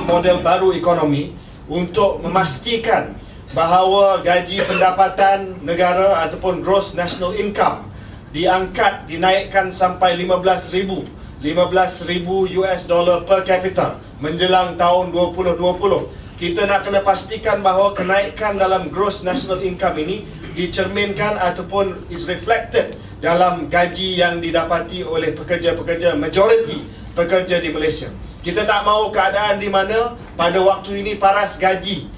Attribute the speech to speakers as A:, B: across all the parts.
A: model baru ekonomi untuk memastikan bahawa gaji pendapatan negara ataupun gross national income dinaikkan sampai 15,000 US dollar per capita menjelang tahun 2020. Kita nak kena pastikan bahawa kenaikan dalam gross national income ini dicerminkan ataupun is reflected dalam gaji yang didapati oleh pekerja-pekerja, majoriti pekerja di Malaysia. Kita tak mahu keadaan di mana pada waktu ini paras gaji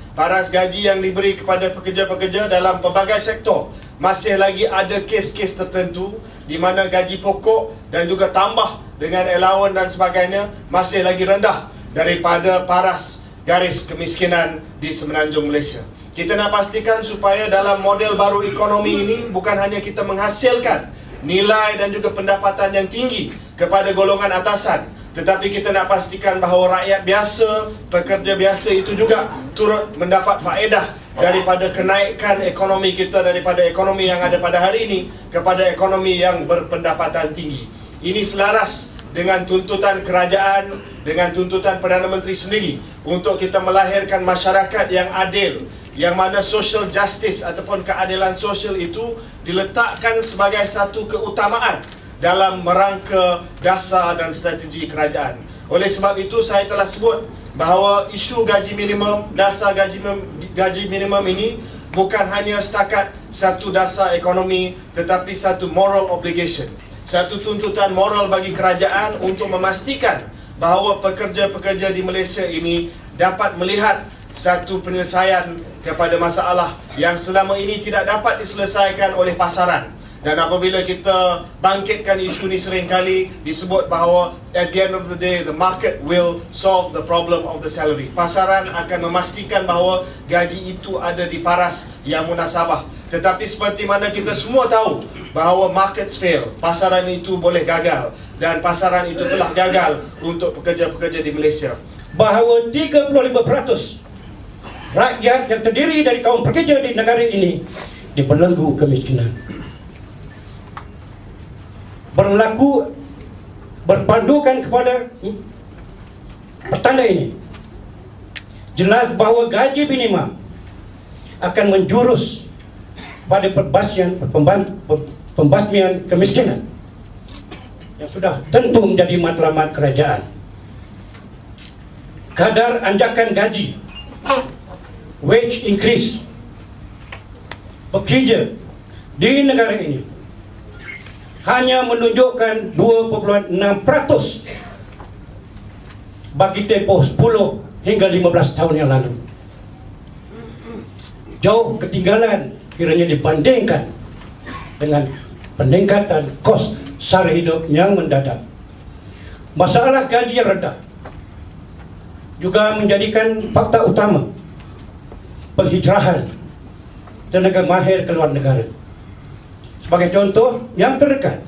A: yang diberi kepada pekerja-pekerja dalam pelbagai sektor masih lagi ada kes-kes tertentu di mana gaji pokok dan juga tambah dengan allowance dan sebagainya masih lagi rendah daripada paras garis kemiskinan di semenanjung Malaysia. Kita nak pastikan supaya dalam model baru ekonomi ini bukan hanya kita menghasilkan nilai dan juga pendapatan yang tinggi kepada golongan atasan, tetapi kita nak pastikan bahawa rakyat biasa, pekerja biasa itu juga turut mendapat faedah daripada kenaikan ekonomi kita, daripada ekonomi yang ada pada hari ini kepada ekonomi yang berpendapatan tinggi. Ini selaras dengan tuntutan kerajaan, dengan tuntutan Perdana Menteri sendiri untuk kita melahirkan masyarakat yang adil, yang mana social justice ataupun keadilan sosial itu diletakkan sebagai satu keutamaan dalam merangka dasar dan strategi kerajaan. Oleh sebab itu saya telah sebut bahawa isu gaji minimum, dasar gaji minimum ini bukan hanya setakat satu dasar ekonomi tetapi satu moral obligation, satu tuntutan moral bagi kerajaan untuk memastikan bahawa pekerja-pekerja di Malaysia ini dapat melihat satu penyelesaian kepada masalah yang selama ini tidak dapat diselesaikan oleh pasaran. Dan apabila kita bangkitkan isu ni seringkali disebut bahawa at the end of the day the market will solve the problem of the salary. Pasaran akan memastikan bahawa gaji itu ada di paras yang munasabah. Tetapi seperti mana kita semua tahu bahawa markets fail, pasaran itu boleh gagal, dan pasaran itu telah gagal untuk pekerja-pekerja di Malaysia.
B: Bahawa 35% rakyat yang terdiri dari kaum pekerja di negara ini dibelenggu kemiskinan. Berlaku berpandukan kepada petanda ini, jelas bahawa gaji minimum akan menjurus pada pembasmian kemiskinan yang sudah tentu menjadi matlamat kerajaan. Kadar anjakan gaji, wage increase, bekerja di negara ini hanya menunjukkan 2.6% bagi tempoh 10 hingga 15 tahun yang lalu. Jauh ketinggalan kiranya dibandingkan dengan peningkatan kos sara hidup yang mendadak. Masalah gaji yang rendah juga menjadikan fakta utama penghijrahan tenaga mahir ke luar negara. Sebagai contoh yang terdekat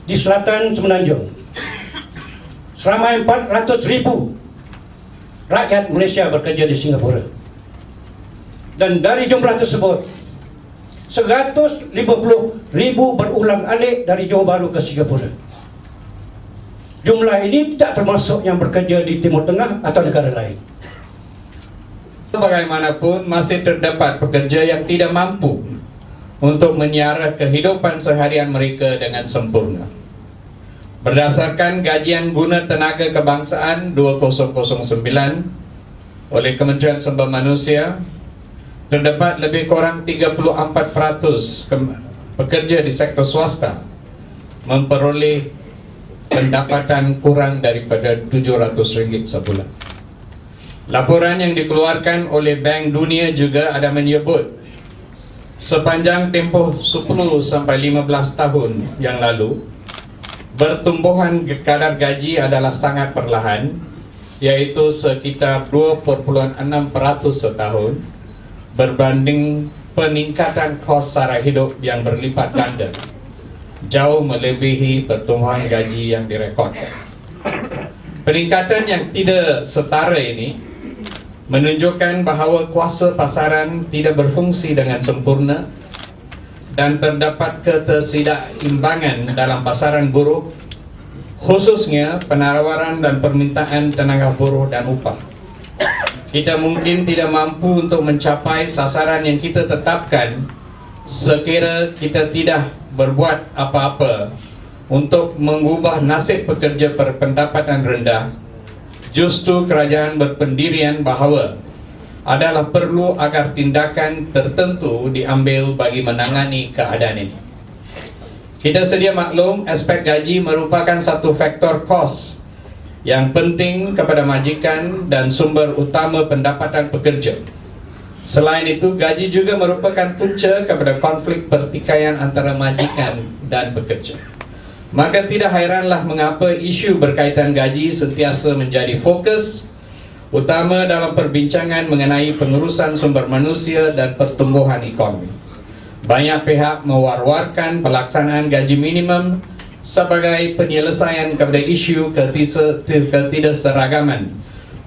B: di selatan Semenanjung, seramai 400,000 rakyat Malaysia bekerja di Singapura, dan dari jumlah tersebut 150,000 berulang-alik dari Johor Bahru ke Singapura. Jumlah ini tidak termasuk yang bekerja di Timur Tengah atau negara lain.
C: Bagaimanapun masih terdapat pekerja yang tidak mampu untuk menyiarah kehidupan seharian mereka dengan sempurna. Berdasarkan Gajian Guna Tenaga Kebangsaan 2009 oleh Kementerian Sumber Manusia, terdapat lebih kurang 34% pekerja di sektor swasta memperoleh pendapatan kurang daripada RM700 sebulan. Laporan yang dikeluarkan oleh Bank Dunia juga ada menyebut sepanjang tempoh 10 sampai 15 tahun yang lalu, pertumbuhan kadar gaji adalah sangat perlahan, yaitu sekitar 2.6% setahun, berbanding peningkatan kos sara hidup yang berlipat ganda, jauh melebihi pertumbuhan gaji yang direkodkan. Peningkatan yang tidak setara ini menunjukkan bahawa kuasa pasaran tidak berfungsi dengan sempurna dan terdapat ketidakimbangan dalam pasaran buruh khususnya penawaran dan permintaan tenaga buruh dan upah. Kita mungkin tidak mampu untuk mencapai sasaran yang kita tetapkan sekira kita tidak berbuat apa-apa untuk mengubah nasib pekerja berpendapatan rendah. Justru kerajaan berpendirian bahawa adalah perlu agar tindakan tertentu diambil bagi menangani keadaan ini. Kita sedia maklum aspek gaji merupakan satu faktor kos yang penting kepada majikan dan sumber utama pendapatan pekerja. Selain itu, gaji juga merupakan punca kepada konflik pertikaian antara majikan dan pekerja. Maka tidak hairanlah mengapa isu berkaitan gaji sentiasa menjadi fokus utama dalam perbincangan mengenai pengurusan sumber manusia dan pertumbuhan ekonomi. Banyak pihak mewar-warkan pelaksanaan gaji minimum sebagai penyelesaian kepada isu ketidakseragaman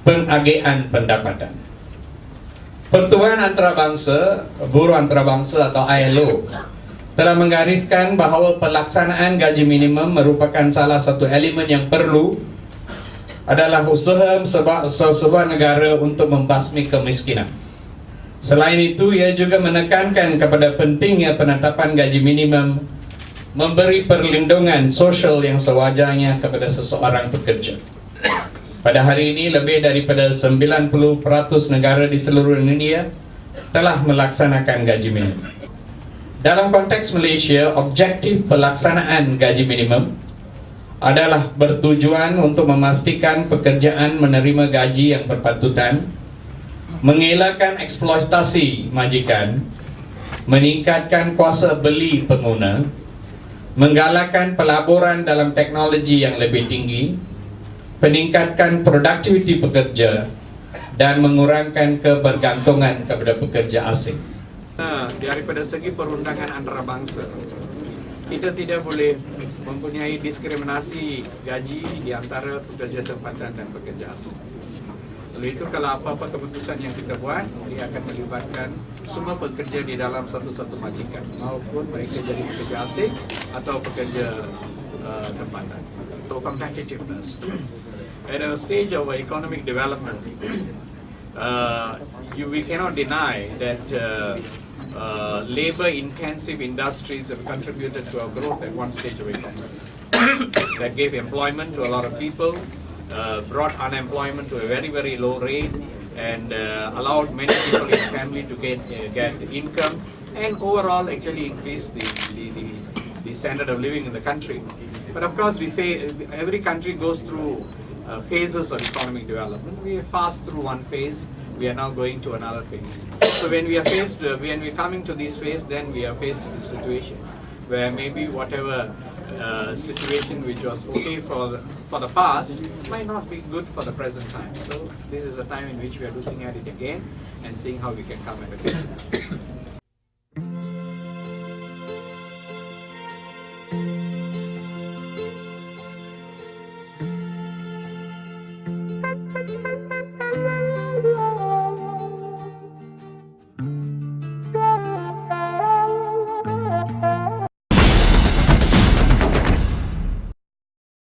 C: pengagihan pendapatan. Pertubuhan Antarabangsa, Buruh Antarabangsa atau ILO telah menggariskan bahawa pelaksanaan gaji minimum merupakan salah satu elemen yang perlu adalah usaha sebuah negara untuk membasmi kemiskinan. Selain itu, ia juga menekankan kepada pentingnya penetapan gaji minimum memberi perlindungan sosial yang sewajarnya kepada seseorang pekerja. Pada hari ini, lebih daripada 90% negara di seluruh Indonesia telah melaksanakan gaji minimum. Dalam konteks Malaysia, objektif pelaksanaan gaji minimum adalah bertujuan untuk memastikan pekerjaan menerima gaji yang berpatutan, mengelakkan eksploitasi majikan, meningkatkan kuasa beli pengguna, menggalakkan pelaburan dalam teknologi yang lebih tinggi, meningkatkan produktiviti pekerja, dan mengurangkan kebergantungan kepada pekerja asing.
D: Daripada segi perundangan antarabangsa, kita tidak boleh mempunyai diskriminasi gaji di antara pekerja tempatan dan pekerja asing. Oleh itu, kalau apa-apa keputusan yang kita buat, dia akan melibatkan semua pekerja di dalam satu-satu majikan, maupun mereka jadi pekerja asing atau pekerja tempatan. So, competitiveness. At a stage of economic development, we cannot deny that labor-intensive industries have contributed to our growth at one stage of economy. That gave employment to a lot of people, brought unemployment to a very, very low rate, and allowed many people in the family to get income, and overall actually increased the standard of living in the country. But of course, every country goes through phases of economic development. We are fast through one phase. We are now going to another phase. So when we are coming to this phase, then we are faced with a situation where maybe whatever situation which was okay for the past might not be good for the present time. So this is a time in which we are looking at it again and seeing how we can come at it.